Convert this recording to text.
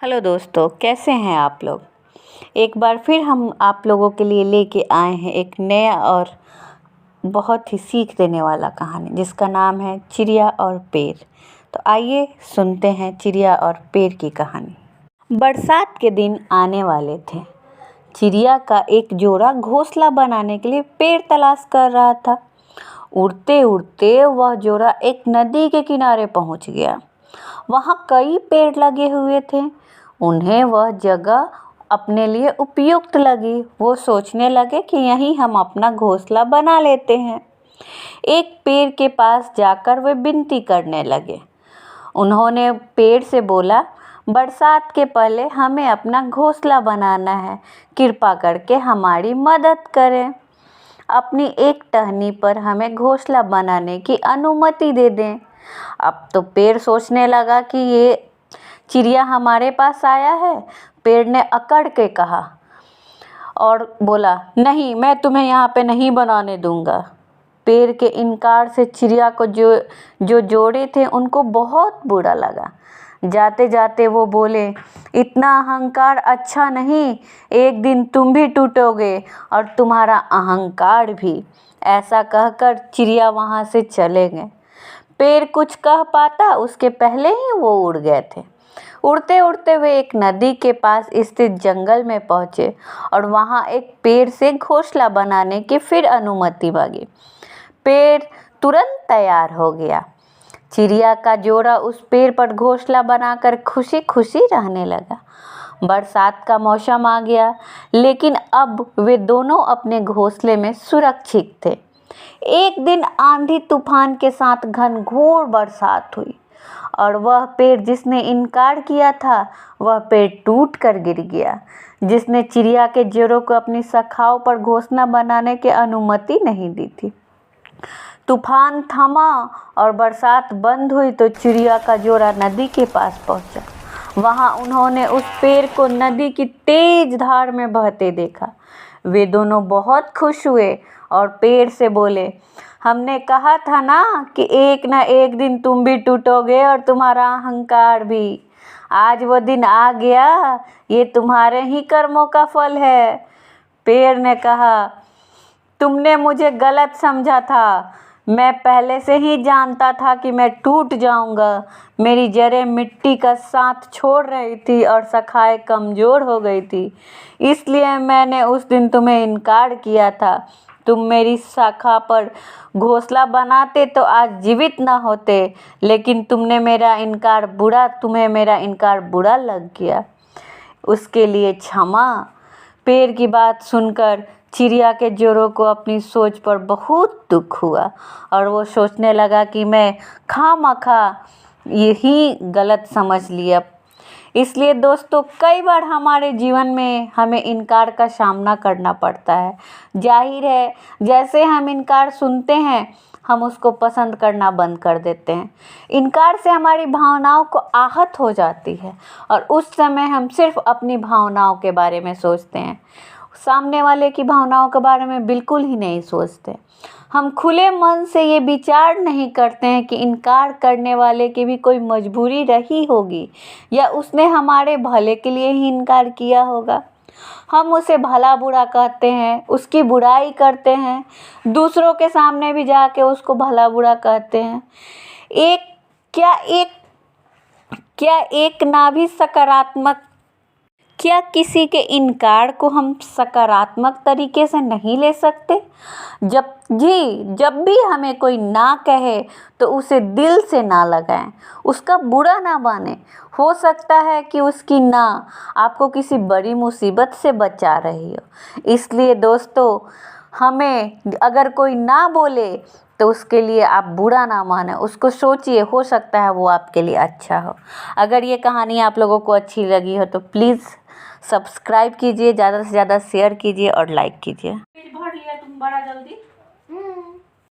Hello दोस्तों, कैसे हैं आप लोग। एक बार फिर हम आप लोगों के लिए लेके आए हैं एक नया और बहुत ही सीख देने वाला कहानी जिसका नाम है चिड़िया और पेड़। तो आइए सुनते हैं चिड़िया और पेड़ की कहानी। बरसात के दिन आने वाले थे। चिड़िया का एक जोड़ा घोंसला बनाने के लिए पेड़ तलाश कर रहा था। उड़ते उड़ते वह जोड़ा एक नदी के किनारे पहुंच गया। वहाँ कई पेड़ लगे हुए थे। उन्हें वह जगह अपने लिए उपयुक्त लगी। वो सोचने लगे कि यहीं हम अपना घोंसला बना लेते हैं। एक पेड़ के पास जाकर वे विनती करने लगे। उन्होंने पेड़ से बोला, बरसात के पहले हमें अपना घोंसला बनाना है, कृपा करके हमारी मदद करें। अपनी एक टहनी पर हमें घोंसला बनाने की अनुमति दे दें। अब तो पेड़ सोचने लगा कि ये चिड़िया हमारे पास आया है। पेड़ ने अकड़ के कहा और बोला, नहीं, मैं तुम्हें यहाँ पे नहीं बनाने दूंगा। पेड़ के इनकार से चिड़िया को जो जोड़े थे उनको बहुत बुरा लगा। जाते जाते वो बोले, इतना अहंकार अच्छा नहीं, एक दिन तुम भी टूटोगे और तुम्हारा अहंकार भी। ऐसा कहकर चिड़िया वहाँ से चले गए। पेड़ कुछ कह पाता उसके पहले ही वो उड़ गए थे। उड़ते उड़ते वे एक नदी के पास स्थित जंगल में पहुँचे और वहाँ एक पेड़ से घोंसला बनाने की फिर अनुमति मांगी। पेड़ तुरंत तैयार हो गया। चिड़िया का जोड़ा उस पेड़ पर घोंसला बनाकर खुशी खुशी रहने लगा। बरसात का मौसम आ गया, लेकिन अब वे दोनों अपने घोंसले में सुरक्षित थे। एक दिन आंधी तूफान के साथ घनघोर बरसात हुई और वह पेड़ जिसने इनकार किया था वह पेड़ टूट कर गिर गया। जिसने चिड़िया के जोड़ों को अपनी शाखाओं पर घोंसला बनाने की अनुमति नहीं दी थी। तूफान थमा और बरसात बंद हुई तो चिड़िया का जोड़ा नदी के पास पहुंचा। वहां उन्होंने उस पेड़ को नदी की तेज धार में बहते देखा। वे दोनों बहुत खुश हुए और पेड़ से बोले, हमने कहा था ना कि एक ना एक दिन तुम भी टूटोगे और तुम्हारा अहंकार भी। आज वो दिन आ गया, ये तुम्हारे ही कर्मों का फल है। पेड़ ने कहा, तुमने मुझे गलत समझा था। मैं पहले से ही जानता था कि मैं टूट जाऊंगा। मेरी जड़ें मिट्टी का साथ छोड़ रही थी और शाखाएं कमज़ोर हो गई थी। इसलिए मैंने उस दिन तुम्हें इनकार किया था। तुम मेरी शाखा पर घोंसला बनाते तो आज जीवित ना होते, लेकिन तुम्हें मेरा इनकार बुरा लग गया। उसके लिए क्षमा। पेड़ की बात सुनकर चिड़िया के जोड़ों को अपनी सोच पर बहुत दुख हुआ और वो सोचने लगा कि मैं खामखा यही गलत समझ लिया। इसलिए दोस्तों, कई बार हमारे जीवन में हमें इनकार का सामना करना पड़ता है। जाहिर है, जैसे हम इनकार सुनते हैं हम उसको पसंद करना बंद कर देते हैं। इनकार से हमारी भावनाओं को आहत हो जाती है और उस समय हम सिर्फ अपनी भावनाओं के बारे में सोचते हैं, सामने वाले की भावनाओं के बारे में बिल्कुल ही नहीं सोचते। हम खुले मन से ये विचार नहीं करते हैं कि इनकार करने वाले की भी कोई मजबूरी रही होगी या उसने हमारे भले के लिए ही इनकार किया होगा। हम उसे भला बुरा कहते हैं, उसकी बुराई करते हैं, दूसरों के सामने भी जाके उसको भला बुरा कहते हैं। क्या किसी के इनकार को हम सकारात्मक तरीके से नहीं ले सकते? जब भी हमें कोई ना कहे तो उसे दिल से ना लगाएं, उसका बुरा ना माने। हो सकता है कि उसकी ना आपको किसी बड़ी मुसीबत से बचा रही हो। इसलिए दोस्तों, हमें अगर कोई ना बोले तो उसके लिए आप बुरा ना माने, उसको सोचिए, हो सकता है वो आपके लिए अच्छा हो। अगर ये कहानी आप लोगों को अच्छी लगी हो तो प्लीज़ सब्सक्राइब कीजिए, ज़्यादा से ज़्यादा शेयर कीजिए और लाइक कीजिए। भर लिया तुम बड़ा जल्दी।